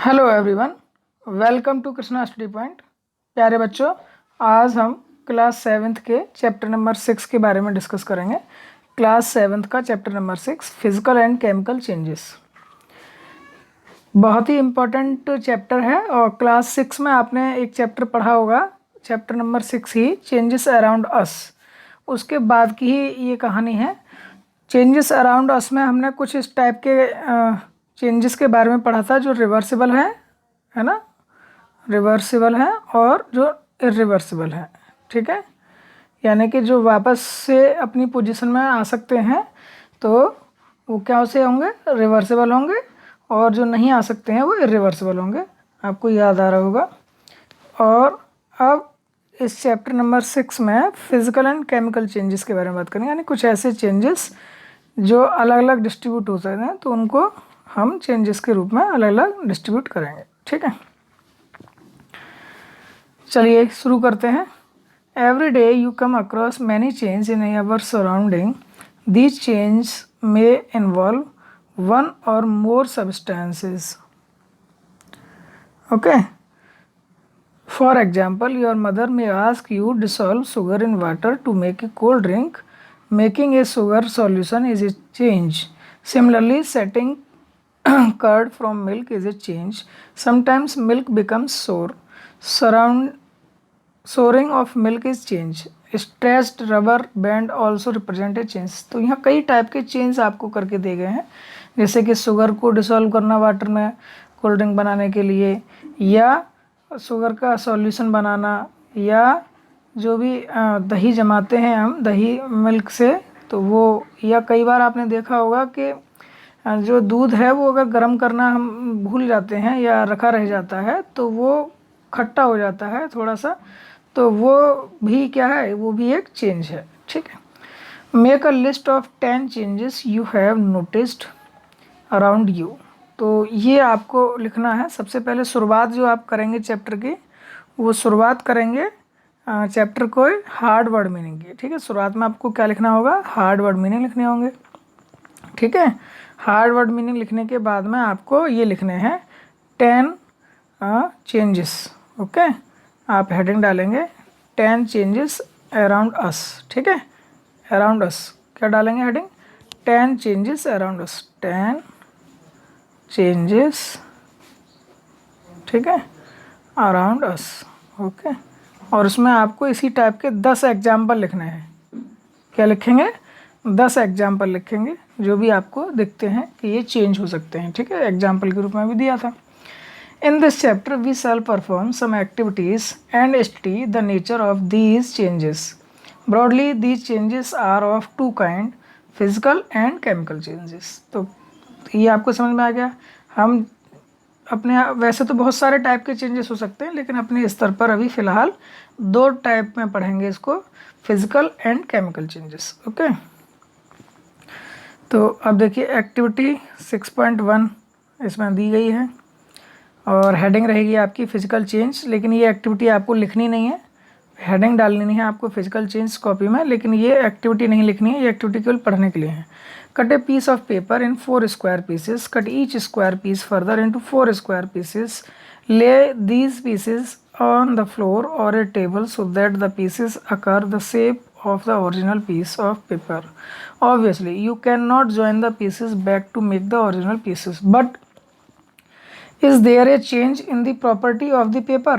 Hello everyone, welcome to Krishna study point. प्यारे बच्चों, आज हम क्लास सेवन्थ के चैप्टर नंबर 6 के बारे में डिस्कस करेंगे। क्लास सेवन्थ का chapter number 6 physical and chemical changes बहुत ही इम्पोर्टेंट चैप्टर है। और क्लास 6 में आपने एक चैप्टर पढ़ा होगा, चैप्टर नंबर 6 ही चेंजेस अराउंड अस। उसके बाद की ही ये कहानी है। चेंजेस अराउंड अस में हमने कुछ इस टाइप के चेंजेस के बारे में पढ़ा था जो रिवर्सिबल है ना, रिवर्सिबल है और जो इरिवर्सिबल है। ठीक है, यानी कि जो वापस से अपनी पोजीशन में आ सकते हैं तो वो क्या से होंगे, रिवर्सिबल होंगे, और जो नहीं आ सकते हैं वो इरिवर्सिबल होंगे। आपको याद आ रहा होगा। और अब इस चैप्टर नंबर 6 में फिजिकल एंड केमिकल चेंजेस के बारे में बात करेंगे, यानी कुछ ऐसे चेंजेस जो अलग अलग डिस्ट्रीब्यूट हो सकते हैं, तो उनको हम चेंजेस के रूप में अलग अलग डिस्ट्रीब्यूट करेंगे। ठीक है, चलिए शुरू करते हैं। Every day you come across many change in our surrounding. These change may involve one or more substances. Okay, for example, your mother may ask you dissolve sugar in water to make a cold drink. Making a sugar solution is a change. Similarly, setting curd from milk is a change. Sometimes milk becomes sour. Souring of milk is change. Stretched rubber band also represent a change. तो यहाँ कई type के change आपको करके दे गए हैं, जैसे कि शुगर को डिसॉल्व करना वाटर में कोल्ड ड्रिंक बनाने के लिए, या शुगर का सॉल्यूशन बनाना, या जो भी दही जमाते हैं हम दही मिल्क से, तो वो, या कई बार आपने देखा होगा कि जो दूध है वो अगर गर्म करना हम भूल जाते हैं या रखा रह जाता है तो वो खट्टा हो जाता है थोड़ा सा, तो वो भी क्या है, वो भी एक चेंज है। ठीक है, make a list of 10 changes you have noticed around you. तो ये आपको लिखना है। सबसे पहले शुरुआत जो आप करेंगे चैप्टर की, वो शुरुआत करेंगे चैप्टर को हार्ड वर्ड मीनिंग की। ठीक है, शुरुआत में आपको क्या लिखना होगा, हार्ड वर्ड मीनिंग लिखने होंगे। ठीक है, हार्ड वर्ड मीनिंग लिखने के बाद में आपको ये लिखने हैं 10 चेंजेस। ओके, आप हेडिंग डालेंगे 10 चेंजेस अराउंड अस। ठीक है, अराउंड अस क्या डालेंगे heading, 10 changes around us, 10 changes, ठीक है, अराउंड अस। ओके, और उसमें आपको इसी टाइप के 10 एग्जाम्पल लिखने हैं। क्या लिखेंगे, 10 एग्जाम्पल लिखेंगे जो भी आपको दिखते हैं कि ये चेंज हो सकते हैं। ठीक है, एग्जाम्पल के रूप में भी दिया था। In this chapter we shall perform some activities and study the nature of these changes. Broadly these changes are of two kind, physical and chemical changes. तो ये आपको समझ में आ गया। हम अपने वैसे तो बहुत सारे टाइप के चेंजेस हो सकते हैं, लेकिन अपने स्तर पर अभी फ़िलहाल 2 टाइप में पढ़ेंगे इसको, physical and chemical changes. Okay, तो अब देखिए एक्टिविटी 6.1 इसमें दी गई है और हेडिंग रहेगी आपकी फिजिकल चेंज, लेकिन ये एक्टिविटी आपको लिखनी नहीं है, हेडिंग डालनी नहीं है आपको फिजिकल चेंज कॉपी में, लेकिन ये एक्टिविटी नहीं लिखनी है, ये एक्टिविटी केवल पढ़ने के लिए है। Cut a piece of paper in 4 square pieces. Cut each square piece further into 4 square pieces. Lay these pieces on the floor or a table so that the pieces occur the shape of the original piece of paper. Obviously, you cannot join the pieces back to make the original pieces. But is there a change in the property of the paper?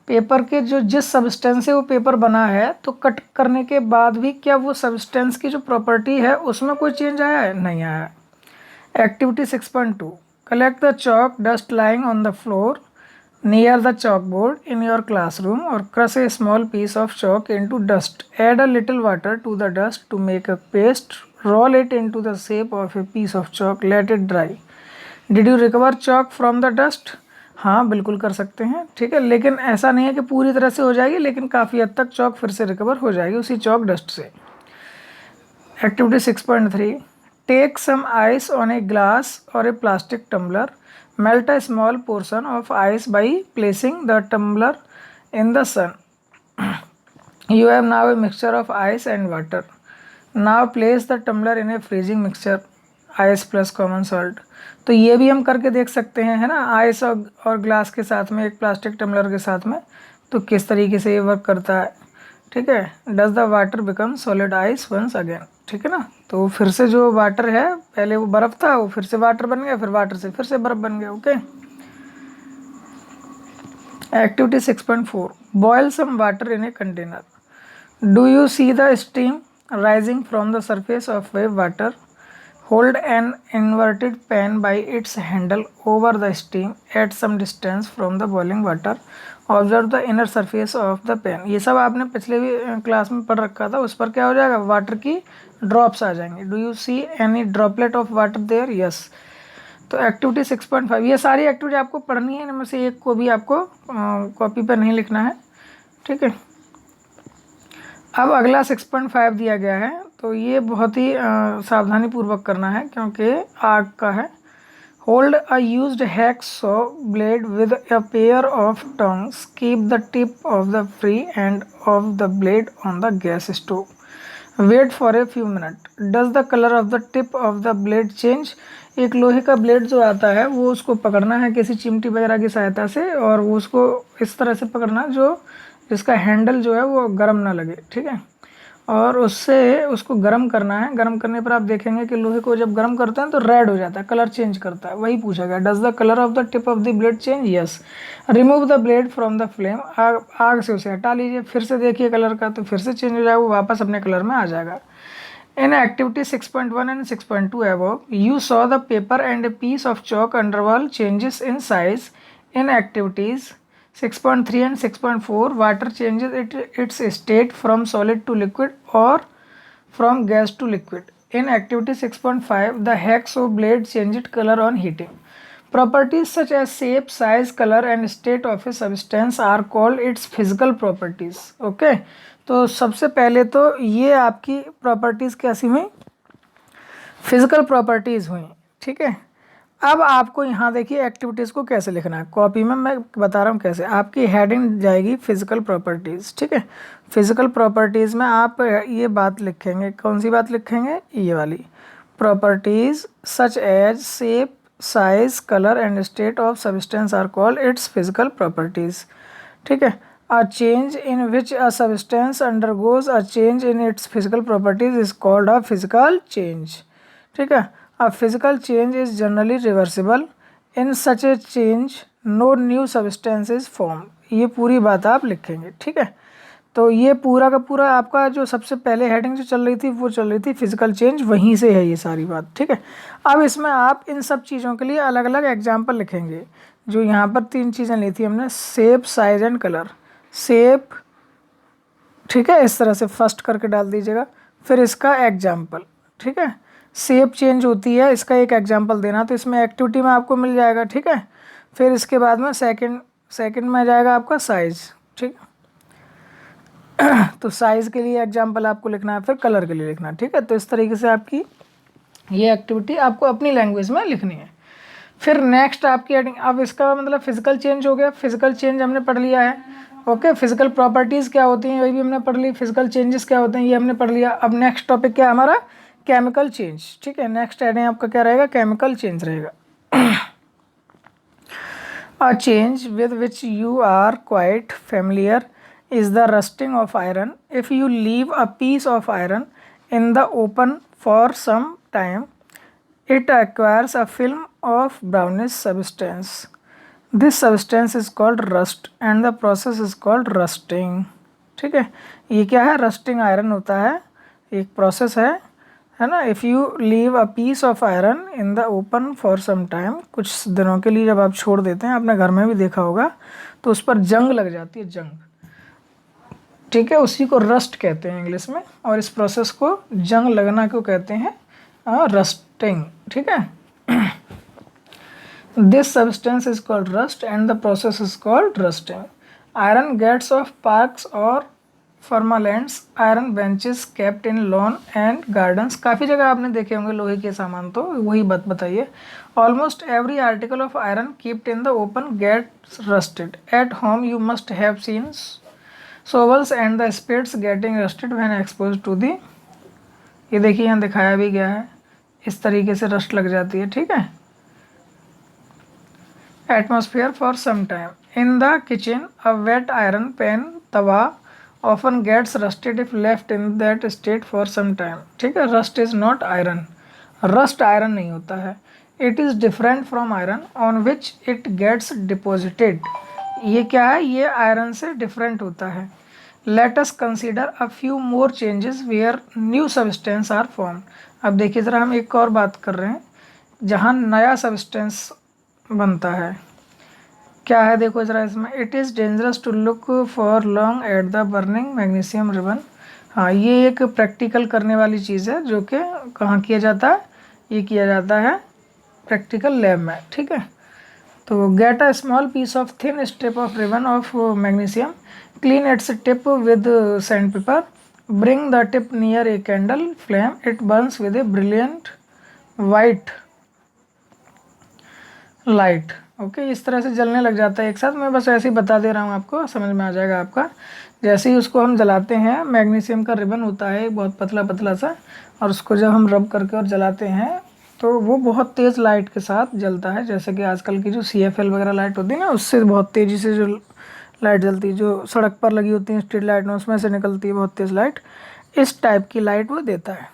Paper के जो जिस substance से वो paper बना है, तो cut करने के बाद भी क्या वो सब्सटेंस की जो प्रॉपर्टी है उसमें कोई चेंज आया है, नहीं आया है। Activity 6.2, collect the chalk dust lying on the floor near the chalk board in your classroom और crush a small piece of chalk into dust, add a little water to the dust to make a paste, roll it into the shape of a piece of chalk, let it dry. Did you recover chalk from the dust? हाँ, बिल्कुल कर सकते हैं। ठीक है, लेकिन ऐसा नहीं है कि पूरी तरह से हो जाएगी, लेकिन काफ़ी हद तक चॉक फिर से रिकवर हो जाएगी उसी चॉक डस्ट से। Activity 6.3, take some ice on a glass or a plastic tumbler, melt a small portion of ice by placing the tumbler in the sun. You have now a mixture of ice and water. Now place the tumbler in a freezing mixture ice plus common salt. तो ये भी हम करके देख सकते हैं, है ना, आइस और ग्लास के साथ में, एक प्लास्टिक टम्बलर के साथ में, तो किस तरीके से ये वर्क करता है। ठीक है, does the water become solid ice once again, ठीक है ना। तो फिर से जो वाटर है, पहले वो बर्फ़ था, वो फिर से वाटर बन गया, फिर वाटर से फिर से बर्फ़ बन गया। Okay. Activity 6.4, boil some water in a container. Do you see the steam rising from the surface of wave water? Hold an inverted pan by its handle over the steam at some distance from the boiling water. Observe the inner surface of the pan. ये सब आपने पिछले भी class में पढ़ रखा था। उस पर क्या हो जाएगा, वाटर की ड्रॉप्स आ जाएंगे। Do you see any droplet of water there? Yes. तो एक्टिविटी 6.5, ये सारी एक्टिविटी आपको पढ़नी है, इनमें से एक को भी आपको कॉपी पर नहीं लिखना है। ठीक है। अब अगला 6.5 दिया गया है, तो ये बहुत ही सावधानी पूर्वक करना है क्योंकि आग का है। Hold a used hacksaw blade with a pair of tongs, keep the tip of the free end of the blade on the gas stove, wait for a few minute. Does the colour of the tip of the blade change? एक लोहे का blade जो आता है वो उसको पकड़ना है किसी चिमटी वगैरह की सहायता से, और वो उसको इस तरह से पकड़ना जो जिसका हैंडल जो है वो गर्म ना लगे। ठीक है, और उससे उसको गर्म करना है। गर्म करने पर आप देखेंगे कि लोहे को जब गर्म करते हैं तो रेड हो जाता है, कलर चेंज करता है। वही पूछा गया, does the colour of the tip of the blade change? Yes. Remove the blade from the flame, आग से उसे हटा लीजिए, फिर से देखिए कलर का, तो फिर से चेंज हो जाएगा, वो वापस अपने कलर में आ जाएगा। In activity 6.1 and 6.2 above, you saw the paper and a piece of chalk underwall changes in size. In activities 6.3 and 6.4, water changes its state from solid to liquid or from gas to liquid. In activity 6.5, the hacksaw blade changed color on heating. Properties such as shape, size, color and state of a substance are called its physical properties. Okay. तो सबसे पहले तो ये आपकी properties कैसी हुई, physical properties हुई। ठीक है, अब आपको यहाँ देखिए एक्टिविटीज़ को कैसे लिखना है। कॉपी में मैं बता रहा हूँ कैसे। आपकी हेडिंग जाएगी फिजिकल प्रॉपर्टीज़। ठीक है, फिजिकल प्रॉपर्टीज़ में आप ये बात लिखेंगे, कौन सी बात लिखेंगे, ये वाली, properties such as shape, size, colour and state of substance are called its physical properties. ठीक है, a change in which a substance undergoes a change in its physical properties is called a physical change. ठीक है, a physical change is generally reversible. In such a change no new substance is formed. ये पूरी बात आप लिखेंगे। ठीक है, तो ये पूरा का पूरा आपका जो सबसे पहले हेडिंग जो चल रही थी वो चल रही थी फिजिकल चेंज, वहीं से है ये सारी बात। ठीक है, अब इसमें आप इन सब चीज़ों के लिए अलग अलग एग्जाम्पल लिखेंगे। जो यहाँ पर 3 चीज़ें ली थी हमने, shape, size and colour. Shape, ठीक है, इस तरह से फर्स्ट करके डाल दीजिएगा, फिर इसका एग्जाम्पल। ठीक है, शेप चेंज होती है, इसका एक एग्जाम्पल देना, तो इसमें एक्टिविटी में आपको मिल जाएगा। ठीक है, फिर इसके बाद में सेकंड में जाएगा आपका साइज। ठीक है, तो साइज़ के लिए एग्जाम्पल आपको लिखना है, फिर कलर के लिए लिखना है। ठीक है, तो इस तरीके से आपकी ये एक्टिविटी आपको अपनी लैंग्वेज में लिखनी है। फिर नेक्स्ट आपकी हेडिंग, अब इसका मतलब फिजिकल चेंज हो गया, फिजिकल चेंज हमने पढ़ लिया है। ओके, फिजिकल प्रॉपर्टीज़ क्या होती हैं ये भी हमने पढ़ ली, फिजिकल चेंजेस क्या होते हैं ये हमने पढ़ लिया। अब नेक्स्ट टॉपिक क्या है हमारा, केमिकल चेंज। ठीक है, नेक्स्ट हेडिंग आपका क्या रहेगा, केमिकल चेंज रहेगा। A change with which you are quite familiar is the rusting of iron. If you leave a piece of iron in the open for some time it acquires a film of brownish substance. This substance is called rust and the process is called rusting. ठीक है, ये क्या है, rusting iron होता है, एक process है ना। If you leave a piece of iron in the open for some time, कुछ दिनों के लिए जब आप छोड़ देते हैं, आपने घर में भी देखा होगा, तो उस पर जंग लग जाती है, जंग। ठीक है, उसी को रस्ट कहते हैं इंग्लिश में, और इस प्रोसेस को जंग लगना को कहते हैं रस्टिंग। ठीक है, this substance is called rust and the process is called rusting. Iron gates of parks और farmlands, iron benches kept in lawn and gardens. काफ़ी जगह आपने देखे होंगे लोहे के सामान, तो वही बात बताइए। Almost every article of iron kept in the open gets rusted. At home you must have seen shovels and the spades getting rusted when expose to the. ये देखिए यहाँ दिखाया भी गया है, इस तरीके से रस्ट लग जाती है, ठीक है। Atmosphere for some time in the kitchen a wet iron pan tawa often gets rusted if left in that state for some time, ठीक है। Rust is not iron, rust iron नहीं होता है। It is different from iron on which it gets deposited, ये क्या है, ये iron से डिफरेंट होता है। Let us consider a few more changes where new substance are form. अब देखिए ज़रा, हम एक और बात कर रहे हैं जहाँ नया सब्सटेंस बनता है। क्या है देखो ज़रा इसमें, it is dangerous to look for long at the burning magnesium ribbon. हाँ, ये एक प्रैक्टिकल करने वाली चीज़ है जो कि कहाँ किया जाता है, ये किया जाता है प्रैक्टिकल लैब में, ठीक है। तो get a small piece of thin strip of ribbon of magnesium, clean its tip with sand paper, bring the tip near a candle flame, it burns with a brilliant white light. Okay, इस तरह से जलने लग जाता है एक साथ। मैं बस ऐसे ही बता दे रहा हूँ, आपको समझ में आ जाएगा आपका। जैसे ही उसको हम जलाते हैं, मैग्नीशियम का रिबन होता है बहुत पतला पतला सा, और उसको जब हम रब करके और जलाते हैं तो वो बहुत तेज़ लाइट के साथ जलता है। जैसे कि आजकल की जो CFL वगैरह लाइट होती है ना, उससे बहुत तेज़ी से जो लाइट जलती है, जो सड़क पर लगी होती है स्ट्रीट लाइट में, उसमें से निकलती है बहुत तेज़ लाइट, इस टाइप की लाइट वो देता है।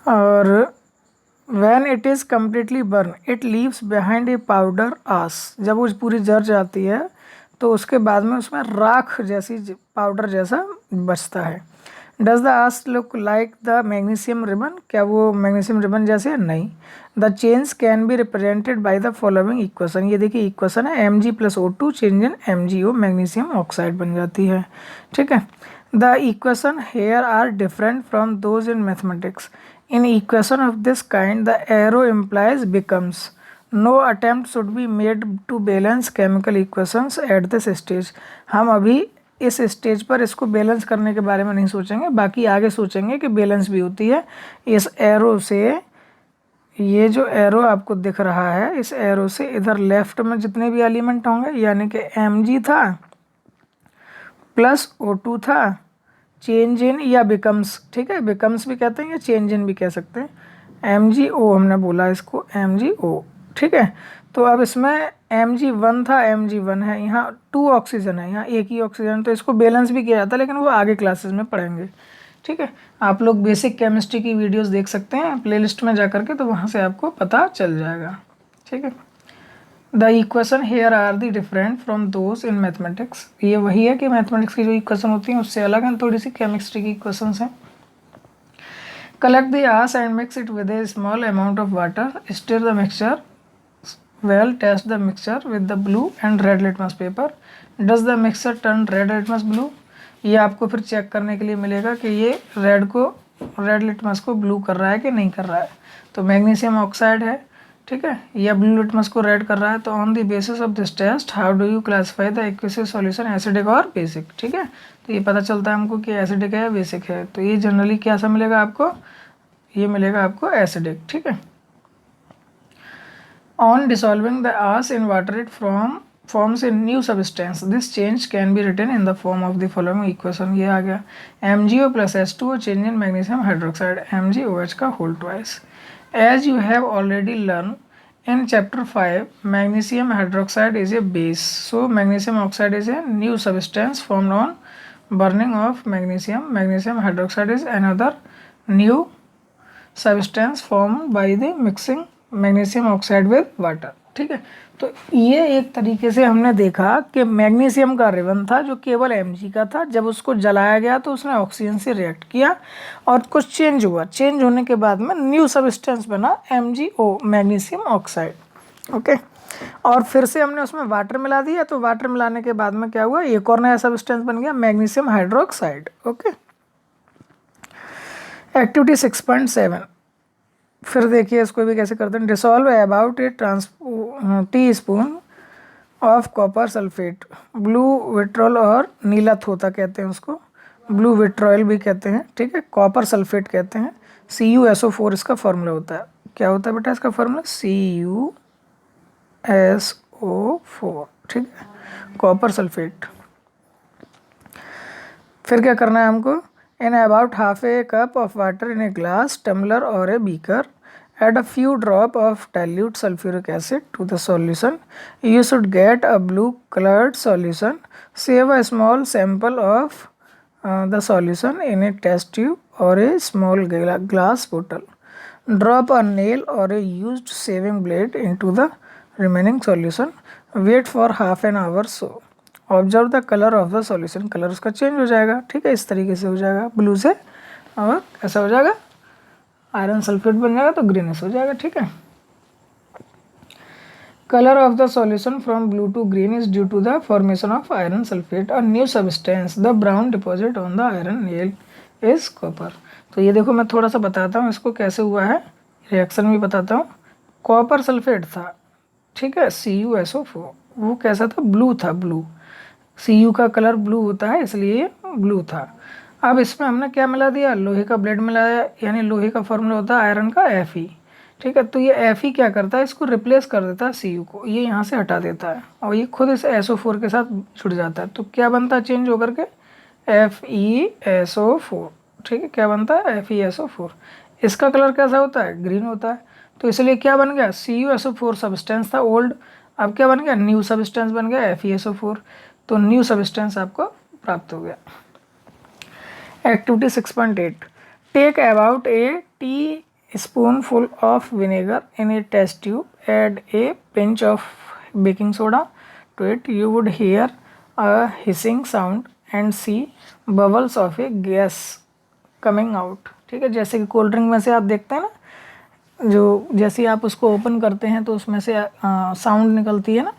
और When it is completely burned, it leaves behind a powder ash। जब वो पूरी जल जाती है तो उसके बाद में उसमें राख जैसी पाउडर जैसा बचता है। Does the ash look like the magnesium ribbon? क्या वो मैग्नीशियम रिबन जैसे है? नहीं। The change can be represented by the following equation। ये देखिए इक्वेशन है, Mg+O2 change in MgO, magnesium oxide बन जाती है, ठीक है। The equation here are different from those in mathematics। In equation of this kind, the arrow implies becomes। No attempt should be made to balance chemical equations at this stage। हम अभी इस stage पर इसको balance करने के बारे में नहीं सोचेंगे, बाकी आगे सोचेंगे कि बैलेंस भी होती है। इस एरो से, ये जो एरो आपको दिख रहा है, इस एरो से इधर लेफ्ट में जितने भी एलिमेंट होंगे, यानी कि Mg था प्लस O2 था, चेंज इन या बिकम्स, ठीक है, बिकम्स भी कहते हैं या चेंज इन भी कह सकते हैं। MgO हमने बोला इसको, MgO, ठीक है। तो अब इसमें Mg1 था, Mg1 है, यहाँ 2 ऑक्सीजन है, यहाँ एक ही ऑक्सीजन, तो इसको बैलेंस भी किया जाता है, लेकिन वो आगे क्लासेस में पढ़ेंगे, ठीक है। आप लोग बेसिक केमिस्ट्री की वीडियोस देख सकते हैं प्लेलिस्ट में जा करके, तो वहाँ से आपको पता चल जाएगा, ठीक है। The equation here are the different from those in mathematics. ये वही है कि मैथमेटिक्स की जो इक्वेशन होती हैं उससे अलग हैं, थोड़ी सी केमिस्ट्री की इक्वेशंस हैं। कलेक्ट द आश and mix it with A small amount of water, stir the mixture well, test the mixture with the blue and red litmus paper। does the mixture turn red litmus blue? ये आपको फिर check करने के लिए मिलेगा कि ये red litmus को ब्लू कर रहा है कि नहीं कर रहा है। तो मैग्नीशियम ऑक्साइड है, ठीक है, या ब्लू लिटमस को रेड कर रहा है। तो on the basis of this test how do you classify the aqueous solution, acidic or basic, ठीक है। तो ये पता चलता है हमको कि एसिडिक है या बेसिक है। तो ये जनरली क्या सा मिलेगा आपको, ये मिलेगा आपको एसिडिक, ठीक है। On dissolving the ash in water, it forms a new substance। This change can be written in the form of the following equation। ये आ गया, MgO plus H2O change in magnesium hydroxide, MgOH का whole twice। As you have already learned in chapter 5, magnesium hydroxide is a base, so magnesium oxide is a new substance formed on burning of magnesium। Magnesium hydroxide is another new substance formed by the mixing magnesium oxide with water, ठीक है। तो ये एक तरीके से हमने देखा कि मैग्नीशियम का रिबन था जो केवल Mg का था, जब उसको जलाया गया तो उसने ऑक्सीजन से रिएक्ट किया और कुछ चेंज हुआ, चेंज होने के बाद में न्यू सब्सटेंस बना MgO, मैग्नीशियम ऑक्साइड, ओके। और फिर से हमने उसमें वाटर मिला दिया, तो वाटर मिलाने के बाद में क्या हुआ, एक और नया सब्सटेंस बन गया, मैग्नीशियम हाइड्रोक्साइड, ओके। एक्टिविटी 6.7, फिर देखिए इसको भी कैसे करते हैं। Dissolve about a tea spoon of copper sulphate, blue vitriol और नीलत होता कहते हैं उसको, ब्लू विट्रॉयल भी कहते हैं, ठीक है, कॉपर सल्फेट कहते हैं। CuSO4 इसका फॉर्मूला होता है। क्या होता है बेटा इसका फॉर्मूला, CuSO4, ठीक है, कॉपर सल्फेट। फिर क्या करना है हमको, In about half a cup of water in a glass, tumbler or a beaker, add a few drops of dilute sulfuric acid to the solution. You should get a blue colored solution. Save a small sample of the solution in a test tube or a small glass bottle. Drop a nail or a used shaving blade into the remaining solution. Wait for half an hour so. Observe the colour of the solution, colour उसका change हो जाएगा, ठीक है, इस तरीके से हो जाएगा ब्लू से, और ऐसा हो जाएगा आयरन सल्फेट बन जाएगा तो ग्रीनिश हो जाएगा, ठीक है। Colour of the solution from blue to green is due to the formation of iron sulphate, a new substance, the brown deposit on the iron nail is copper. तो ये देखो मैं थोड़ा सा बताता हूँ इसको कैसे हुआ है, रिएक्शन भी बताता हूँ। कॉपर सल्फेट था, ठीक है, CuSO4, वो कैसा था, ब्लू था, ब्लू, Cu का कलर ब्लू होता है इसलिए ब्लू था। अब इसमें हमने क्या मिला दिया, लोहे का ब्लेड मिलाया, यानी लोहे का फॉर्मूला होता है आयरन का Fe, ठीक है। तो ये Fe क्या करता है, इसको रिप्लेस कर देता है Cu को, ये यहाँ से हटा देता है और ये खुद इस SO4 के साथ जुड़ जाता है। तो क्या बनता है चेंज होकर के, FeSO4, ठीक है, क्या बनता है, FeSO4। इसका कलर कैसा होता है, ग्रीन होता है। तो इसलिए क्या बन गया, CuSO4 सब्सटेंस था ओल्ड, अब क्या बन गया, न्यू सब्सटेंस बन गया FeSO4, तो न्यू सब्सटेंस आपको प्राप्त हो गया। Activity 6.8, take about a teaspoonful of vinegar in a test tube, add a pinch of baking soda to it, you would hear a hissing sound and see bubbles of a gas coming out, ठीक है। जैसे कि cold drink में से आप देखते हैं ना, जो जैसे ही आप उसको ओपन करते हैं तो उसमें से साउंड निकलती है ना,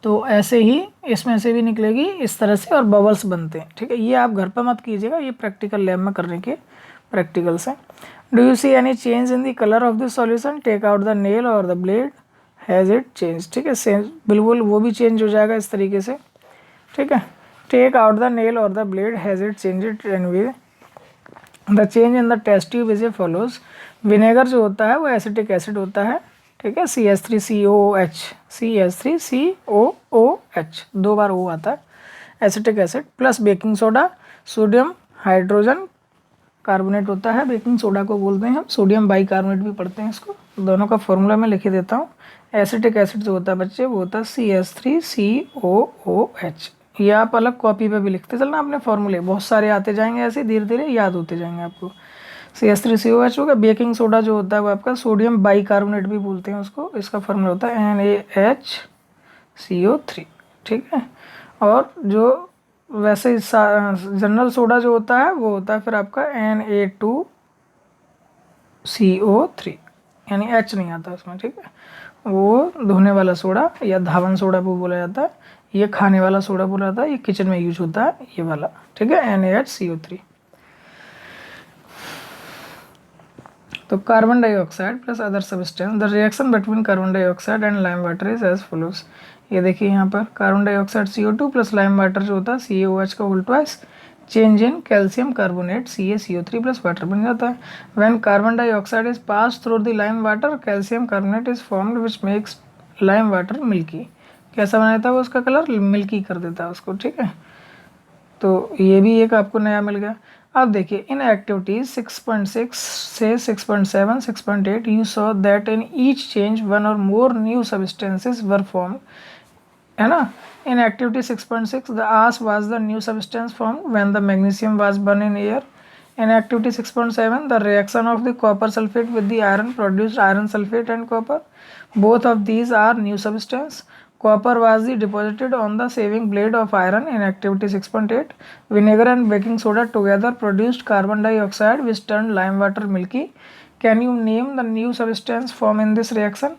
तो ऐसे ही इसमें से भी निकलेगी इस तरह से और बबल्स बनते हैं, ठीक है। ये आप घर पर मत कीजिएगा, ये प्रैक्टिकल लैब में करने के प्रैक्टिकल्स हैं। Do you see any change in the colour of the solution, take out the nail और the blade, has it change, ठीक है, बिल्कुल वो भी चेंज हो जाएगा इस तरीके से, ठीक है। टेक आउट द नेल और the blade, has it change it anyway, the change in the test tube is a follows. Vinegar जो होता है वो एसिटिक एसिड होता है, ठीक है, CH3COOH, CH3COOH, 2 बार O आता है, acetic acid plus baking soda, sodium hydrogen carbonate होता है, बेकिंग सोडा को बोलते हैं हम, सोडियम बाइकार्बोनेट भी पढ़ते हैं इसको, दोनों का फॉर्मूला मैं लिख देता हूँ। एसिटिक एसिड जो होता है बच्चे वो होता है CH3COOH, ये आप अलग कॉपी पे भी लिखते चलना अपने फॉर्मूले, बहुत सारे आते जाएंगे, ऐसे धीरे धीरे याद होते जाएंगे आपको। CH3COH होगा, बेकिंग सोडा जो होता है वो आपका सोडियम बाइकार्बोनेट भी बोलते हैं उसको, इसका फॉर्मूला होता है NaHCO3, ठीक है। और जो वैसे जनरल सोडा जो होता है वो होता है फिर आपका Na2CO3, यानी H नहीं आता उसमें, ठीक है, वो धोने वाला सोडा या धावन सोडा वो बोला जाता है, ये खाने वाला सोडा बोला जाता है, ये किचन में यूज होता है ये वाला, ठीक है, NaHCO3। तो carbon dioxide plus other substance, the reaction between carbon dioxide and lime water is as follows. ये देखिए यहाँ पर carbon dioxide CO2 plus lime water जो होता है CaOH का whole twice, change in calcium carbonate CaCO3 plus water बन जाता है। When carbon dioxide is pass through the lime water, calcium carbonate is formed which makes lime water milky. कैसा बनाता है वो, उसका कलर मिल्की कर देता है उसको, ठीक है। तो ये भी एक आपको नया मिल गया। अब देखिए इन एक्टिविटीज 6.6 से 6.7, 6.8 you saw that in each change one or more new substances were form, है ना। In activity 6.6 the ash was the new substance form when the magnesium was burn in air. In activity 6.7 the reaction of the copper sulfate with the iron produced iron sulfate and copper. Both of these are new substance. Copper was deposited on the shaving blade of iron in activity 6.8. Vinegar and baking soda together produced carbon dioxide which turned lime water milky. Can you name the new substance formed in this reaction?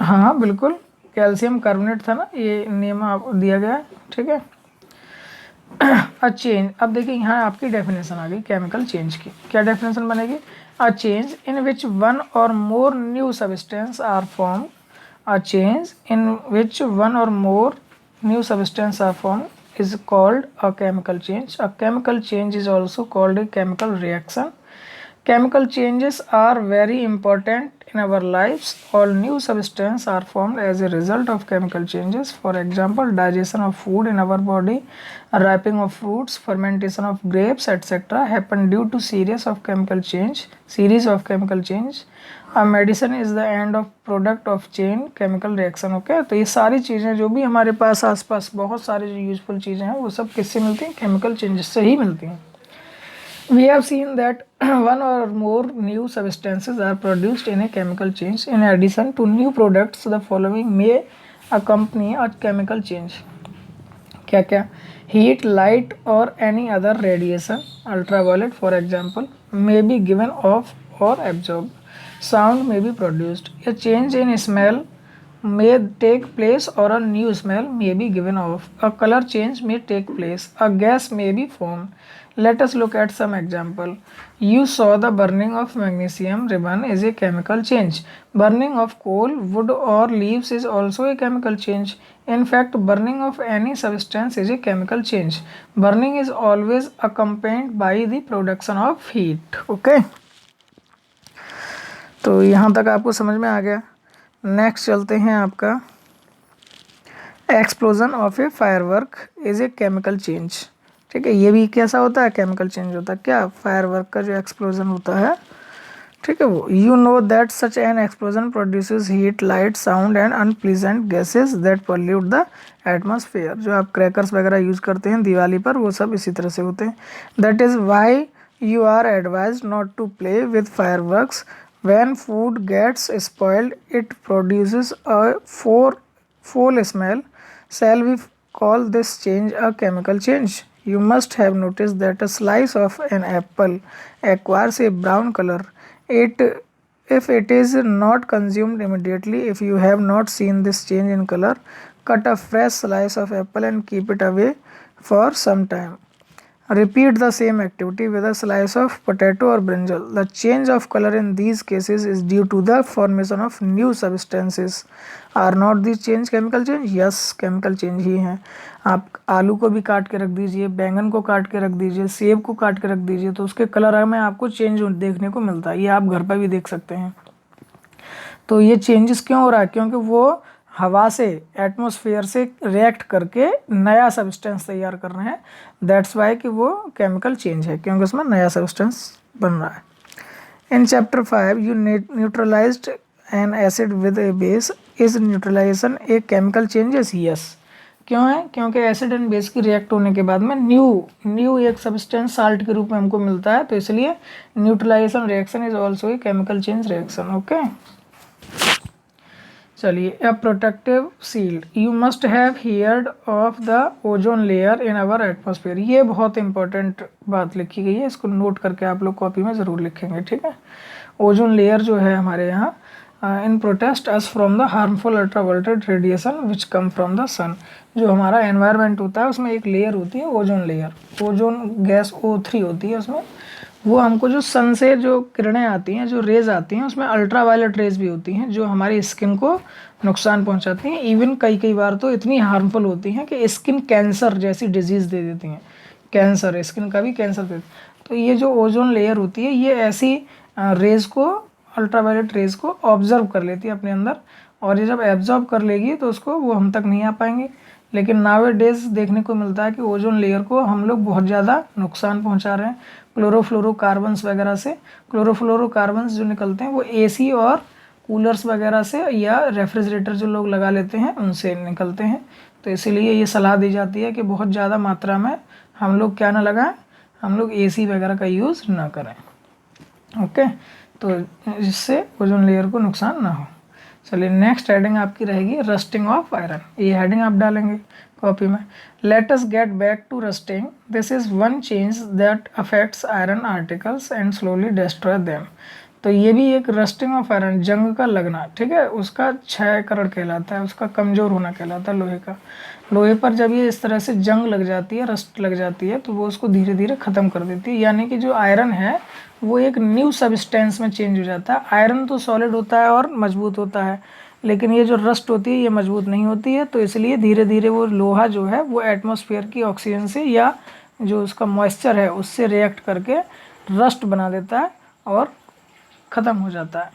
हाँ बिल्कुल, calcium carbonate था ना, ये name दिया गया है, ठीक है। अ चेंज, अब देखिए यहाँ आपकी डेफिनेशन आ गई केमिकल चेंज की। क्या डेफिनेशन बनेगी, अ change in which one or more new substance are form, a change in which one or more new substance are form is called a chemical change. A chemical change is also called a chemical reaction. Chemical changes are very important in our lives. All new substances are formed as a result of chemical changes. For example, digestion of food in our body, ripening of fruits, fermentation of grapes, etc. happen due to series of chemical change. A medicine is the end of product of chain chemical reaction. Okay, तो ये सारी चीज़ें जो भी हमारे पास आसपास बहुत सारी जो यूजफुल चीज़ें हैं वो सब किससे मिलती हैं? केमिकल चेंजेस से ही मिलती हैं. We have seen that one or more new substances are produced in a chemical change. In addition to new products, the following may accompany a chemical change. क्या क्या? Heat, light or any other radiation, ultraviolet for example, may be given off or absorbed. Sound may be produced. A change in smell may take place or a new smell may be given off. A color change may take place. A gas may be formed. Let us look at some example. You saw the burning of magnesium ribbon is a chemical change. Burning of coal, wood or leaves is also a chemical change. In fact, burning of any substance is a chemical change. Burning is always accompanied by the production of heat. Okay? तो यहाँ तक आपको समझ में आ गया. Next चलते हैं आपका explosion of A firework is a chemical change. ठीक है, ये भी कैसा होता है? केमिकल चेंज होता है. क्या? फायरवर्क का जो एक्सप्लोजन होता है, ठीक है वो. You know that such an explosion produces heat, light, sound and unpleasant gases that pollute the atmosphere. जो आप क्रैकर्स वगैरह यूज़ करते हैं दिवाली पर, वो सब इसी तरह से होते हैं. That is why you are advise not to play with fireworks. When food gets spoiled, it produces a foul smell. Shall we call this change a chemical change? You must have noticed that a slice of an apple acquires a brown color. If it is not consumed immediately, if you have not seen this change in color, cut a fresh slice of apple and keep it away for some time. Repeat the same activity with a slice of potato or brinjal. The change of color in these cases is due to the formation of new substances. Are not these change chemical change? Yes, chemical change ही हैं. आप आलू को भी काट के रख दीजिए, बैंगन को काट के रख दीजिए, सेब को काट के रख दीजिए, तो उसके कलर में आपको चेंज देखने को मिलता है. ये आप घर पर भी देख सकते हैं. तो ये चेंजेस क्यों हो रहा है? क्योंकि वो हवा से, एटमॉस्फेयर से रिएक्ट करके नया सब्सटेंस तैयार कर रहे हैं. दैट्स वाई कि वो केमिकल चेंज है, क्योंकि उसमें नया सब्सटेंस बन रहा है. In chapter 5 you neutralised an acid with a base. Is neutralisation a chemical changes? Yes. क्यों है? क्योंकि एसिड एंड बेस की रिएक्ट होने के बाद में न्यू एक सब्सटेंस साल्ट के रूप में हमको मिलता है, तो इसलिए neutralisation reaction is also a chemical change reaction. Okay, चलिए. A protective shield. You must have heard of the ozone layer in our atmosphere. ये बहुत इंपॉर्टेंट बात लिखी गई है, इसको नोट करके आप लोग कॉपी में ज़रूर लिखेंगे. ठीक है, ओजोन लेयर जो है हमारे यहाँ इन protects us from the harmful ultraviolet radiation which come from the sun. जो हमारा एनवायरनमेंट होता है उसमें एक लेयर होती है ozone layer. Ozone gas O3 होती है उसमें. वो हमको जो सन से जो किरणें आती हैं, जो रेज आती हैं, उसमें अल्ट्रावायलेट रेज भी होती हैं जो हमारी स्किन को नुकसान पहुंचाती हैं. इवन कई बार तो इतनी हार्मफुल होती हैं कि स्किन कैंसर जैसी डिजीज़ दे देती हैं. कैंसर, स्किन का भी कैंसर दे. तो ये जो ओजोन लेयर होती है ये ऐसी रेज को, अल्ट्रावायलेट रेज को ऑब्जर्व कर लेती है अपने अंदर, और ये जब एब्जॉर्ब कर लेगी तो उसको वो हम तक नहीं आ पाएंगे. लेकिन नावेडेज देखने को मिलता है कि ओजोन लेयर को हम लोग बहुत ज़्यादा नुकसान पहुंचा रहे हैं क्लोरोफ्लोरोकार्बन्स वगैरह से. क्लोरोफ्लोरोकार्बन्स जो निकलते हैं वो एसी और कूलर्स वगैरह से या रेफ्रिजरेटर जो लोग लगा लेते हैं उनसे निकलते हैं. तो इसीलिए ये सलाह दी जाती है कि बहुत ज़्यादा मात्रा में हम लोग क्या ना लगाएं, हम लोग एसी वगैरह का यूज़ ना करें. ओके, तो जिससे ओजोन लेयर को नुकसान ना हो. चलिए, नेक्स्ट हेडिंग आपकी रहेगी रस्टिंग ऑफ आयरन. ये हेडिंग आप डालेंगे कॉपी में. Let us get back to rusting. This is one change that affects iron articles and slowly destroy them. तो ये भी एक रस्टिंग ऑफ आयरन, जंग का लगना. ठीक है, उसका क्षयकरण कहलाता है, उसका कमज़ोर होना कहलाता है लोहे का. लोहे पर जब ये इस तरह से जंग लग जाती है, रस्ट लग जाती है, तो वो उसको धीरे धीरे ख़त्म कर देती है. यानी कि जो आयरन है वो एक न्यू सब्सटेंस में चेंज हो जाता है. आयरन तो सॉलिड होता है और मजबूत होता है, लेकिन ये जो रस्ट होती है ये मजबूत नहीं होती है. तो इसलिए धीरे धीरे वो लोहा जो है वो एटमॉस्फेयर की ऑक्सीजन से या जो उसका मॉइस्चर है उससे रिएक्ट करके रस्ट बना देता है, और ख़त्म हो जाता है।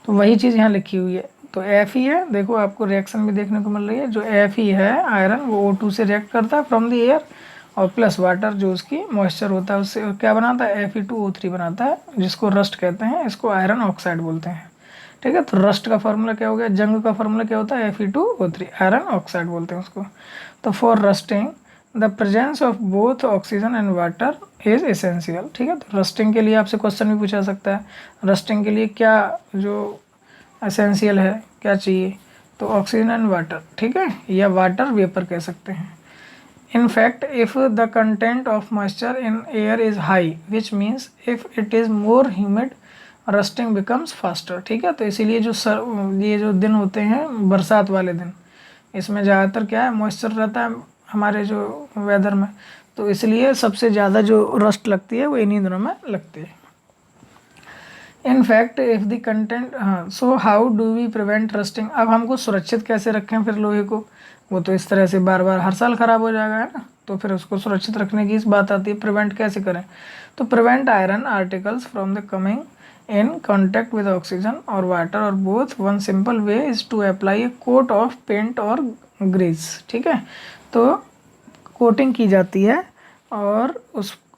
तो वही चीज़ यहाँ लिखी हुई है। तो Fe है, देखो आपको रिएक्शन भी देखने को मिल रही है। जो Fe है आयरन, वो O2 से रिएक्ट करता है फ्रॉम द एयर, और प्लस वाटर जो उसकी मॉइस्चर होता है उससे क्या बनाता है, Fe2O3 बनाता है, जिसको रस्ट कहते हैं। इसको आयरन ऑक्साइड बोलते हैं। ठीक है, तो रस्ट का फार्मूला क्या हो गया, जंग का फार्मूला क्या होता है, Fe2O3, आयरन ऑक्साइड बोलते हैं उसको। तो for rusting the presence of both oxygen and water is essential. ठीक है, तो रस्टिंग के लिए आपसे क्वेश्चन भी पूछा सकता है, रस्टिंग के लिए क्या जो एसेंशियल है, क्या चाहिए, तो ऑक्सीजन एंड वाटर। ठीक है, या वाटर वेपर कह सकते हैं। In fact, if the content of moisture in air is high, which means if it is more humid, rusting becomes faster। ठीक है, तो इसीलिए ये जो दिन होते हैं बरसात वाले दिन, इसमें ज़्यादातर क्या है, मॉइस्चर रहता है हमारे जो वेदर में, तो इसलिए सबसे ज़्यादा जो रस्ट लगती है वो इन्हीं दिनों में लगती है। In fact if the content, हाँ, so how do we prevent rusting. अब हमको सुरक्षित कैसे रखें फिर लोहे को, वो तो इस तरह से बार बार हर साल ख़राब हो जाएगा, है ना। तो फिर उसको सुरक्षित रखने की इस बात आती है, प्रिवेंट कैसे करें। तो prevent iron articles from the coming in contact with oxygen or water or both. One simple way is to apply a coat of paint or grease. ठीक है, तो कोटिंग की जाती है और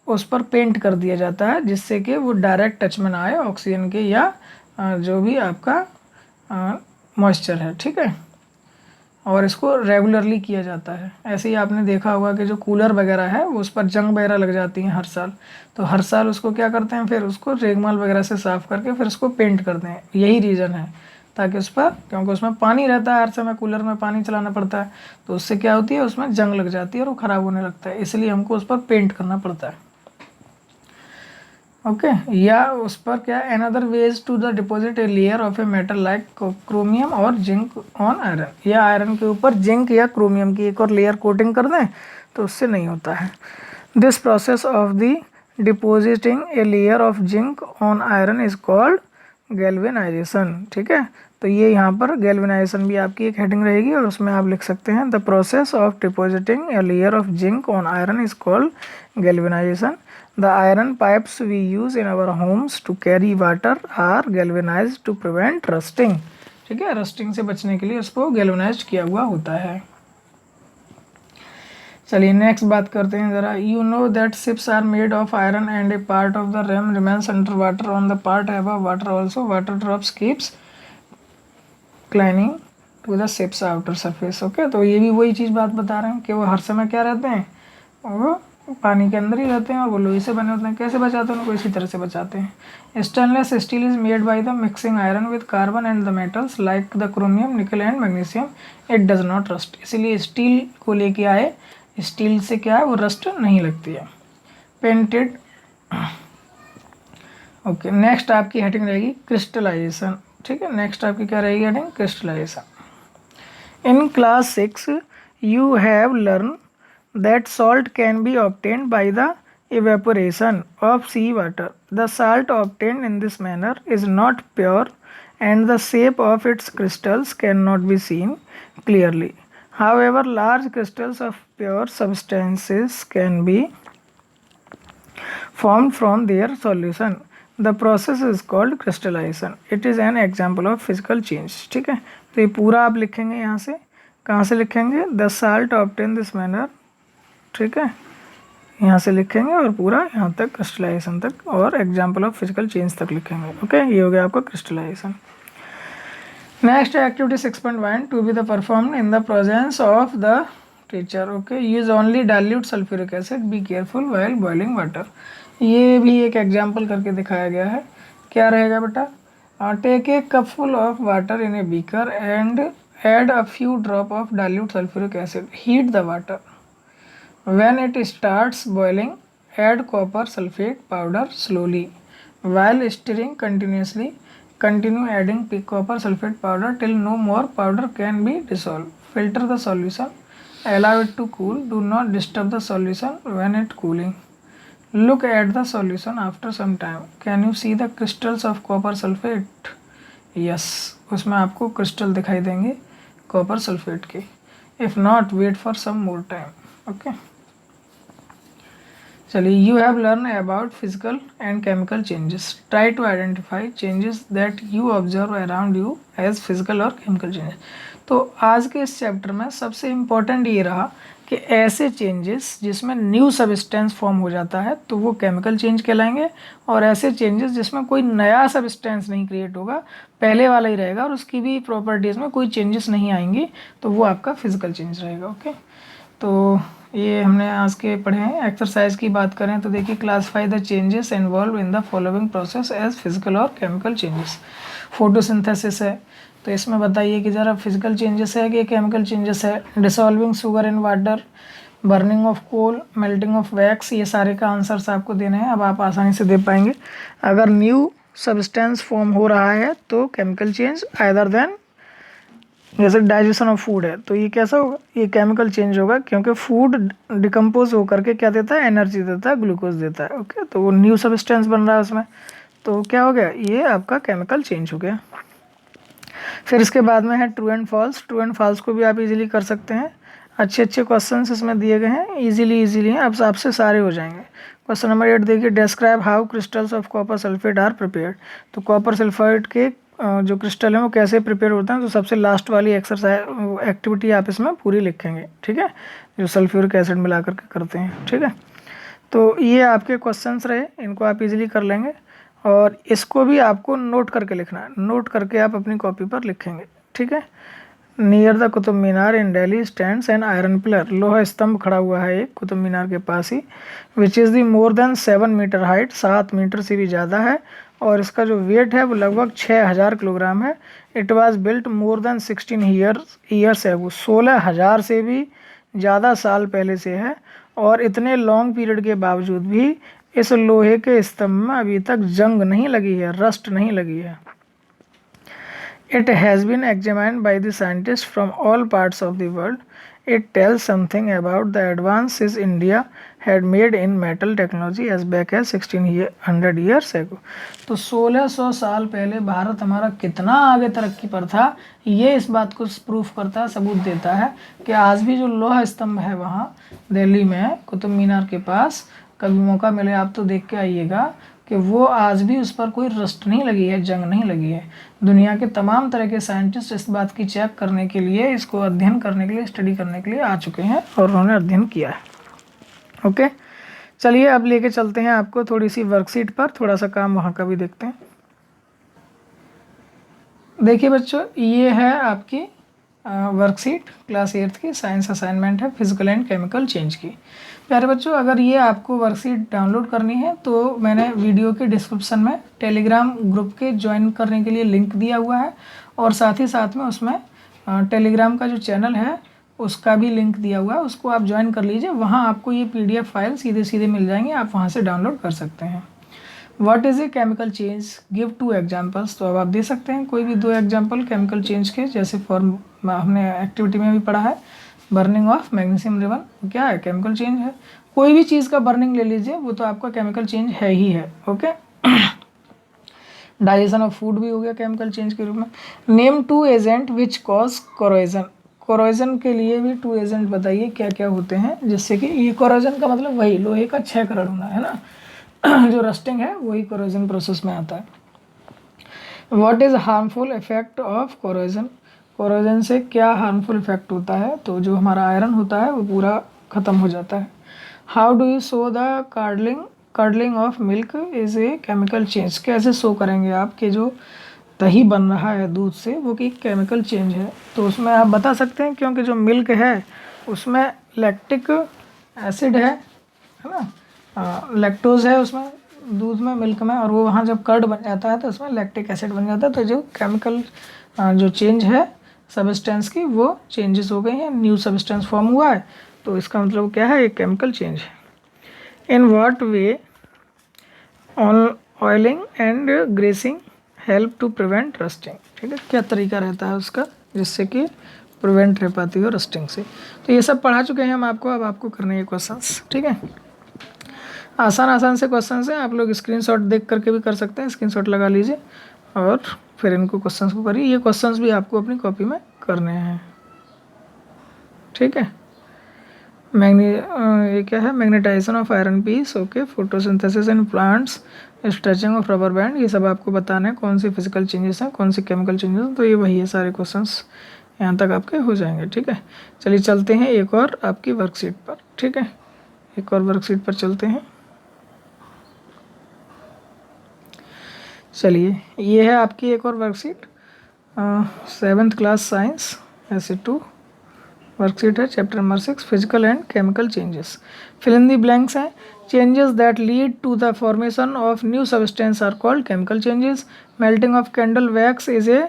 उस पर पेंट कर दिया जाता है, जिससे कि वो डायरेक्ट टच में ना आए ऑक्सीजन के या जो भी आपका मॉइस्चर है। ठीक है, और इसको रेगुलरली किया जाता है। ऐसे ही आपने देखा होगा कि जो कूलर वगैरह है वो उस पर जंग वगैरह लग जाती हैं हर साल, तो हर साल उसको क्या करते हैं, फिर उसको रेगमाल वगैरह से साफ़ करके फिर उसको पेंट करते हैं। यही रीज़न है, ताकि उस पर, क्योंकि उसमें पानी रहता है हर समय, कूलर में पानी चलाना पड़ता है, तो उससे क्या होती है, उसमें जंग लग जाती है और वो ख़राब होने लगता है, इसलिए हमको उस पर पेंट करना पड़ता है। ओके, या उस पर क्या, another ways to the deposit a layer of a metal like chromium और जिंक ऑन आयरन, या आयरन के ऊपर जिंक या क्रोमियम की एक और लेयर कोटिंग कर दें तो उससे नहीं होता है। This process of the depositing A layer of zinc on iron is called galvanisation. ठीक है, तो ये यहाँ पर गैल्वेनाइजेशन भी आपकी एक हेडिंग रहेगी और उसमें आप लिख सकते हैं the process of depositing A layer of zinc on iron is called galvanisation. The iron pipes we use in our homes to carry water are galvanized to prevent rusting। ठीक है, रस्टिंग से बचने के लिए उसको गैल्वेनाइज्ड किया हुआ होता है। चलिए नेक्स्ट बात करते हैं ज़रा। You know that ships are made of iron and a part of the रेम remains under water on the part above water also water drops keeps clinging to the ships outer surface. Okay, तो ये भी वही चीज़ बात बता रहे हैं कि वो हर समय क्या रहते हैं, वो पानी के अंदर ही रहते हैं और वो लोहे से बने होते हैं। कैसे बचाते हैं उनको, इसी तरह से बचाते हैं। Stainless steel is made by the mixing iron with carbon and the metals like the chromium, निकल and magnesium, it does not rust. इसीलिए स्टील को लेके आए, स्टील से क्या है, वो रस्ट नहीं लगती है। पेंटेड। ओके, नेक्स्ट आपकी हेडिंग रहेगी क्रिस्टलाइजेशन। ठीक है, नेक्स्ट आपकी क्या रहेगी heading, crystallisation. In class 6 you have learn that salt can be obtained by the evaporation of sea water. The salt obtained in this manner is not pure and the shape of its crystals cannot be seen clearly. However, large crystals of pure substances can be formed from their solution. The process is called crystallization. It is an example of physical change। ठीक है, तो ये पूरा आप लिखेंगे यहाँ से, कहाँ से लिखेंगे, the salt obtained this manner, ठीक है, यहाँ से लिखेंगे और पूरा यहाँ तक क्रिस्टलाइजेशन तक और एग्जाम्पल ऑफ फिजिकल चेंज तक लिखेंगे। ओके, ये हो गया आपका crystallisation. Next activity 6.1 to be the perform in the presence of the teacher. Okay, use only dilute sulphuric acid, be careful while boiling water. ये भी एक एग्जाम्पल करके दिखाया गया है। क्या रहेगा बेटा, take a cup full of water in a beaker and add a few drop of dilute sulphuric acid, heat the water. When it starts boiling, add copper sulfate powder slowly. While stirring continuously, continue adding copper sulfate powder till no more powder can be dissolved. Filter the solution. Allow it to cool. Do not disturb the solution when it cooling. Look at the solution after some time. Can you see the crystals of copper sulfate? Yes, उसमें आपको crystal दिखाई देंगे copper sulphate के। If not, wait for some more time. Okay. चलिए, you have learn about physical and chemical changes, try to identify changes that you observe around you as physical और chemical changes. तो आज के इस chapter में सबसे important ये रहा कि ऐसे चेंजेस जिसमें न्यू सब्सटेंस फॉर्म हो जाता है तो वो केमिकल चेंज कहलाएंगे, और ऐसे चेंजेस जिसमें कोई नया सब्सटेंस नहीं क्रिएट होगा, पहले वाला ही रहेगा और उसकी भी प्रॉपर्टीज़ में कोई चेंजेस नहीं आएंगी, तो वो आपका फिजिकल चेंज रहेगा। ओके, तो ये हमने आज के पढ़े हैं। एक्सरसाइज की बात करें तो देखिए, classify the changes involve in the following process as physical और केमिकल चेंजेस। फोटोसिंथेसिस है, तो इसमें बताइए कि ज़रा फिजिकल चेंजेस है कि केमिकल चेंजेस है। Dissolving sugar in water, burning of coal, melting of wax, ये सारे का आंसर्स आपको देने हैं। अब आप आसानी से दे पाएंगे। अगर न्यू सब्सटेंस फॉर्म हो रहा है तो केमिकल चेंज, आइदर देन जैसे डाइजेशन ऑफ फूड है तो ये कैसा होगा, ये केमिकल चेंज होगा, क्योंकि फूड डिकम्पोज होकर के क्या देता है, एनर्जी देता है, ग्लूकोज देता है। ओके, तो वो न्यू सब्सटेंस बन रहा है उसमें, तो क्या हो गया, ये आपका केमिकल चेंज हो गया। फिर इसके बाद में है true and false. True and false को भी आप इजीली कर सकते हैं। अच्छे अच्छे क्वेश्चंस इसमें दिए गए हैं, इजीली हैं, अब आपसे सारे हो जाएंगे। क्वेश्चन नंबर 8 देखिए, describe how crystals of copper sulphate are prepared. तो कॉपर सल्फेट के जो क्रिस्टल हैं वो कैसे प्रिपेयर होते हैं, तो सबसे लास्ट वाली एक्सरसाइज एक्टिविटी आप इसमें पूरी लिखेंगे। ठीक है, जो सल्फ्यूरिक एसिड मिला करके करते हैं। ठीक है, तो ये आपके क्वेश्चंस रहे, इनको आप इजीली कर लेंगे, और इसको भी आपको नोट करके लिखना है। नोट करके आप अपनी कॉपी पर लिखेंगे। ठीक है, near the Qutub Minar in Delhi stands an iron pillar. लोहा स्तंभ खड़ा हुआ है एक कुतुब मीनार के पास ही, which is the more than 7 metre height, 7 metre से भी ज़्यादा है, और इसका जो वेट है वो लगभग 6000 किलोग्राम है। It was built more than 16 years है, वो 16,000 से भी ज़्यादा साल पहले से है, और इतने लॉन्ग पीरियड के बावजूद भी इस लोहे के स्तंभ में अभी तक जंग नहीं लगी है, रस्ट नहीं लगी है। It has been examined by the scientists from all parts of the world. It tells something about the advances India had made in metal technology as back as 1600 years ago. तो 1600 साल पहले भारत हमारा कितना आगे तरक्की पर था, ये इस बात को प्रूफ करता है, सबूत देता है कि आज भी जो लोहा स्तंभ है वहाँ दिल्ली में कुतुब मीनार के पास, कभी मौका मिले आप तो देख के आइएगा कि वो आज भी उस पर कोई रस्ट नहीं लगी है, जंग नहीं लगी है। दुनिया के तमाम तरह के साइंटिस्ट इस बात की चेक करने के लिए, इसको अध्ययन करने के लिए, स्टडी करने के लिए आ चुके हैं, और उन्होंने अध्ययन किया है। ओके, चलिए अब लेके चलते हैं आपको थोड़ी सी वर्कशीट पर, थोड़ा सा काम वहाँ का भी देखते हैं। देखिए बच्चों, ये है आपकी वर्कशीट क्लास 8th की साइंस असाइनमेंट है, फिजिकल एंड केमिकल चेंज की। प्यारे बच्चों, अगर ये आपको वर्कशीट डाउनलोड करनी है तो मैंने वीडियो के डिस्क्रिप्शन में टेलीग्राम ग्रुप के ज्वाइन करने के लिए लिंक दिया हुआ है, और साथ ही साथ में उसमें टेलीग्राम का जो चैनल है उसका भी लिंक दिया हुआ है, उसको आप ज्वाइन कर लीजिए। वहाँ आपको ये PDF फाइल सीधे सीधे मिल जाएंगे, आप वहाँ से डाउनलोड कर सकते हैं। What is a chemical change, give 2 examples. तो अब आप दे सकते हैं कोई भी 2 एग्जाम्पल केमिकल चेंज के, जैसे फॉर्म हमने एक्टिविटी में भी पढ़ा है, बर्निंग ऑफ मैग्नीशियम रिबन क्या है, केमिकल चेंज है। कोई भी चीज़ का बर्निंग ले लीजिए, वो तो आपका केमिकल चेंज है ही है। ओके, डाइजेशन ऑफ फूड भी हो गया केमिकल चेंज के रूप में। Name 2 agent which cause corrosion. Corrosion के लिए भी 2 एजेंट बताइए क्या क्या होते हैं, जिससे कि ये कोरोजन का मतलब वही लोहे का क्षयकरण होना है ना, जो रस्टिंग है वही कोरोजन प्रोसेस में आता है। What is harmful effect of corrosion. Corrosion से क्या हार्मफुल इफेक्ट होता है, तो जो हमारा आयरन होता है वो पूरा ख़त्म हो जाता है। How do you show the curdling of milk is a chemical change. कैसे शो करेंगे आप कि जो दही बन रहा है दूध से वो कि केमिकल चेंज है, तो उसमें आप बता सकते हैं, क्योंकि जो मिल्क है उसमें लैक्टिक एसिड है ना, लैक्टोज है उसमें, दूध में, मिल्क में, और वो वहाँ जब कर्ड बन जाता है तो उसमें लैक्टिक एसिड बन जाता है। तो जो केमिकल जो चेंज है सबस्टेंस की, वो चेंजेस हो गई हैं, न्यू सबस्टेंस फॉर्म हुआ है, तो इसका मतलब क्या है, एक केमिकल चेंज है। In what way oiling and greasing help to prevent rusting. ठीक है, क्या तरीका रहता है उसका जिससे कि प्रिवेंट रह पाती हो रस्टिंग से। तो ये सब पढ़ा चुके हैं हम आपको, अब आपको करने हैं क्वेश्चंस। ठीक है, आसान से क्वेश्चन हैं, आप लोग स्क्रीनशॉट देख करके भी कर सकते हैं, स्क्रीनशॉट लगा लीजिए और फिर इनको क्वेश्चंस को करिए। ये क्वेश्चंस भी आपको अपनी कॉपी में करने हैं। ठीक है, ये क्या है, magnetisation of iron piece, okay, photosynthesis in plants, stretching of rubber band, ये सब आपको बताना है कौन सी फिजिकल चेंजेस हैं, कौन सी केमिकल चेंजेस हैं। तो ये वही है, सारे क्वेश्चंस यहाँ तक आपके हो जाएंगे। ठीक है, चलिए चलते हैं एक और आपकी वर्कशीट पर। ठीक है, एक और वर्कशीट पर चलते हैं। चलिए, ये है आपकी एक और worksheet, 7th class science SE2 worksheet है, chapter number 6, physical and chemical changes. Fill in the blanks हैं। Changes that lead to the formation of new substance are called chemical changes. Melting of candle wax is a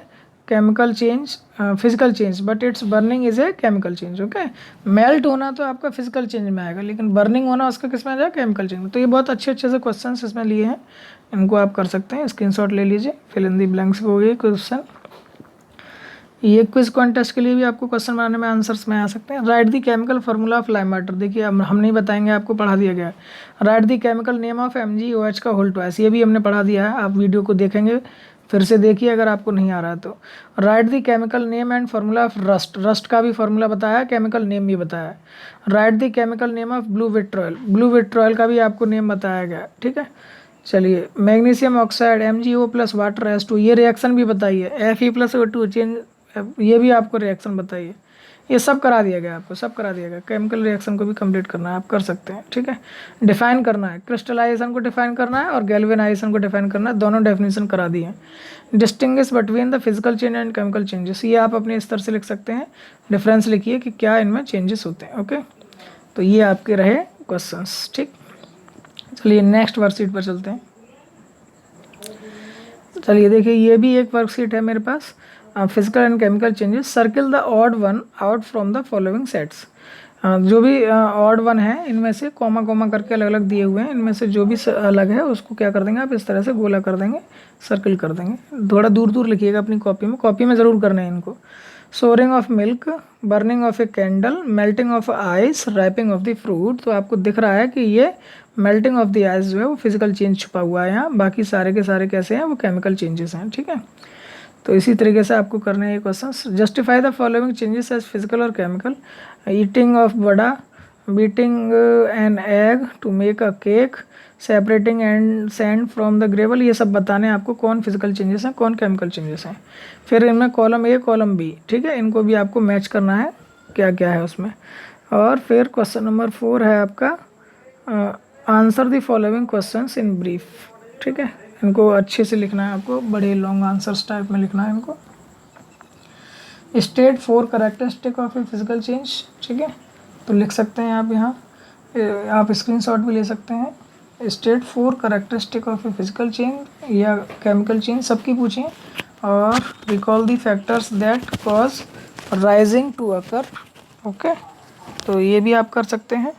chemical change, physical change, but its burning is a chemical change. Okay, melt होना तो आपका physical change में आएगा, लेकिन burning होना उसका किस में आ जाएगा, केमिकल चेंज में। तो ये बहुत अच्छे अच्छे से क्वेश्चन इसमें लिए हैं, इनको आप कर सकते हैं, स्क्रीनशॉट ले लीजिए। फिल इन दी ब्लैंक्स हो गए क्वेश्चन। ये क्विज कॉन्टेस्ट के लिए भी आपको क्वेश्चन बनाने में आंसर्स में आ सकते हैं। Right the chemical formula of lime water, देखिए हम नहीं बताएंगे, आपको पढ़ा दिया गया है। Right the chemical name of MgOH का होल ट्वाइस, ये भी हमने पढ़ा दिया है, आप वीडियो को देखेंगे फिर से देखिए अगर आपको नहीं आ रहा है तो। Right the chemical name and formula of rust, rust का भी फार्मूला बताया, केमिकल नेम भी बताया। Right the chemical name of blue vitriol, blue vitriol का भी आपको नेम बताया गया। ठीक है, चलिए, magnesium oxide MgO plus water S2, ये रिएक्शन भी बताइए। Fe+O2 चेंज, ये भी आपको रिएक्शन बताइए। ये सब करा दिया गया, आपको सब करा दिया गया। केमिकल रिएक्शन को भी कंप्लीट करना है, आप कर सकते हैं। ठीक है, डिफाइन करना है, क्रिस्टलाइजेशन को डिफाइन करना है और गैल्वेनाइजेशन को डिफाइन करना है, दोनों डेफिनेशन करा दिए हैं। Distinguish between the physical change and chemical changes, ये आप अपने स्तर से लिख सकते हैं, डिफरेंस लिखिए कि क्या इनमें चेंजेस होते हैं। ओके, तो ये आपके रहे क्वेश्चंस। ठीक, चलिए नेक्स्ट वर्कशीट पर चलते हैं। चलिए देखिए, ये भी एक वर्कशीट है मेरे पास, physical and chemical changes. Circle the odd one out from the following sets, जो भी ऑड वन है इनमें से कॉमा कॉमा करके अलग अलग दिए हुए हैं, इनमें से जो भी अलग है उसको क्या कर देंगे आप, इस तरह से गोला कर देंगे, सर्किल कर देंगे। थोड़ा दूर दूर लिखिएगा अपनी कॉपी में ज़रूर करना है इनको। Souring of milk, burning of a candle, melting of ice, ripening of the fruit. तो आपको दिख रहा है कि ये मेल्टिंग ऑफ द आइस जो है वो फिजिकल चेंज छुपा हुआ है यहाँ, बाकी सारे के सारे कैसे हैं, वो केमिकल चेंजेस हैं। ठीक है, तो इसी तरीके से आपको करने हैं ये question. Justify the following changes as physical और chemical. Eating of vada, beating an egg to make a cake, separating and sand from the gravel, ये सब बताने हैं आपको कौन फिजिकल चेंजेस हैं, कौन केमिकल चेंजेस हैं। फिर इनमें कॉलम A कॉलम B, ठीक है, इनको भी आपको मैच करना है क्या क्या है उसमें। और फिर क्वेश्चन नंबर 4 है आपका, answer the following questions in brief. ठीक है, इनको अच्छे से लिखना है आपको, बड़े लॉन्ग आंसर्स टाइप में लिखना है इनको। State 4 characteristic of a physical change, ठीक है, तो लिख सकते हैं आप यहाँ, आप स्क्रीनशॉट भी ले सकते हैं। State 4 characteristic of a physical change या केमिकल चेंज, सबकी पूछें। और recall the factors that cause rusting to occur. Okay, तो ये भी आप कर सकते हैं।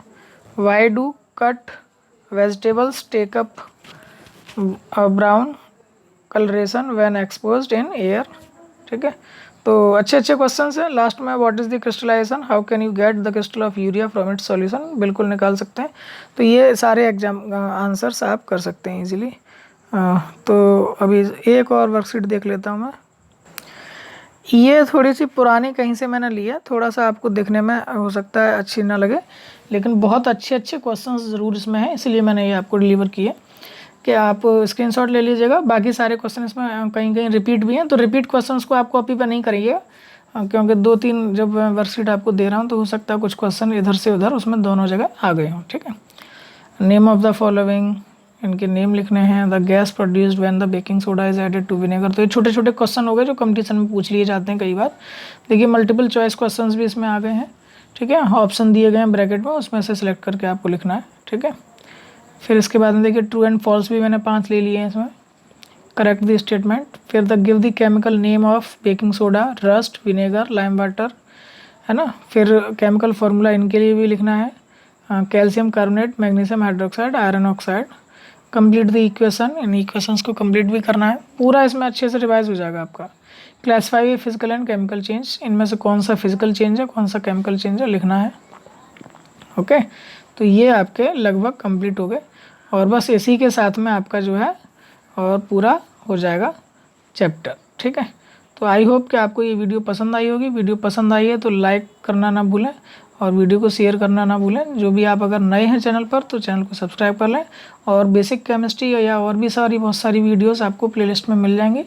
Why do cut vegetables take up brown colouration when exposed in air. ठीक है, तो अच्छे अच्छे क्वेश्चंस हैं। लास्ट में what is the crystallisation, how can you get the crystal of urea from its solution, बिल्कुल निकाल सकते हैं। तो ये सारे एग्जाम आंसर्स आप कर सकते हैं इजीली। तो अभी एक और वर्कशीट देख लेता हूँ मैं। ये थोड़ी सी पुरानी कहीं से मैंने लिया, थोड़ा सा आपको देखने में हो सकता है अच्छी ना लगे, लेकिन बहुत अच्छे अच्छे क्वेश्चंस ज़रूर इसमें हैं, इसलिए मैंने ये आपको डिलीवर किए कि आप स्क्रीनशॉट ले लीजिएगा। बाकी सारे क्वेश्चन इसमें कहीं कहीं रिपीट भी हैं, तो रिपीट क्वेश्चंस को आप कॉपी पर नहीं करिए, क्योंकि 2-3 जब वर्कशीट आपको दे रहा हूँ तो हो सकता है कुछ क्वेश्चन इधर से उधर उसमें दोनों जगह आ गए हों। ठीक है, नेम ऑफ द फॉलोइंग, इनके नेम लिखने हैं। The gas produced when the baking soda is added to vinegar. तो ये छोटे छोटे क्वेश्चन हो गए जो कंपटीशन में पूछ लिए जाते हैं कई बार। देखिए, मल्टीपल चॉइस क्वेश्चंस भी इसमें आ गए हैं। ठीक है, ऑप्शन दिए गए हैं ब्रैकेट में, उसमें से सिलेक्ट करके आपको लिखना है। ठीक है, फिर इसके बाद में देखिए ट्रू एंड फॉल्स भी मैंने 5 ले लिए हैं इसमें। करेक्ट द स्टेटमेंट, फिर the give the chemical name of baking soda, rust, vinegar, lime water, है ना। फिर केमिकल फार्मूला इनके लिए भी लिखना है, calcium carbonate, magnesium hydroxide, iron oxide. Complete the equation, in equations को कंप्लीट भी करना है, पूरा इसमें अच्छे से रिवाइज हो जाएगा आपका। Classify physical and chemical change, इनमें से कौन सा फिजिकल चेंज है, कौन सा केमिकल चेंज है, लिखना है। ओके, तो ये आपके लगभग कंप्लीट हो गए, और बस इसी के साथ में आपका जो है और पूरा हो जाएगा चैप्टर। ठीक है, तो आई होप कि आपको ये वीडियो पसंद आई होगी। वीडियो पसंद आई है तो लाइक करना ना भूलें, और वीडियो को शेयर करना ना भूलें। जो भी आप अगर नए हैं चैनल पर तो चैनल को सब्सक्राइब कर लें, और बेसिक केमिस्ट्री या और भी बहुत सारी वीडियोस आपको प्लेलिस्ट में मिल जाएंगी।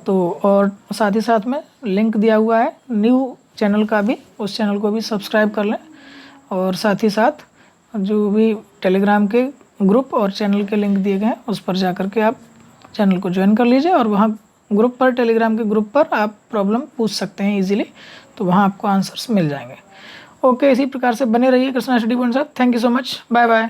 तो और साथ ही साथ में लिंक दिया हुआ है न्यू चैनल का भी, उस चैनल को भी सब्सक्राइब कर लें। और साथ ही साथ जो भी टेलीग्राम के ग्रुप और चैनल के लिंक दिए गए हैं उस पर जा कर के आप चैनल को ज्वाइन कर लीजिए, और वहाँ ग्रुप पर, टेलीग्राम के ग्रुप पर आप प्रॉब्लम पूछ सकते हैं इजीली, तो वहाँ आपको आंसर्स मिल जाएंगे। ओके, इसी प्रकार से बने रहिए कृष्णा स्टडी पॉइंट साथ। Thank you so much, bye bye.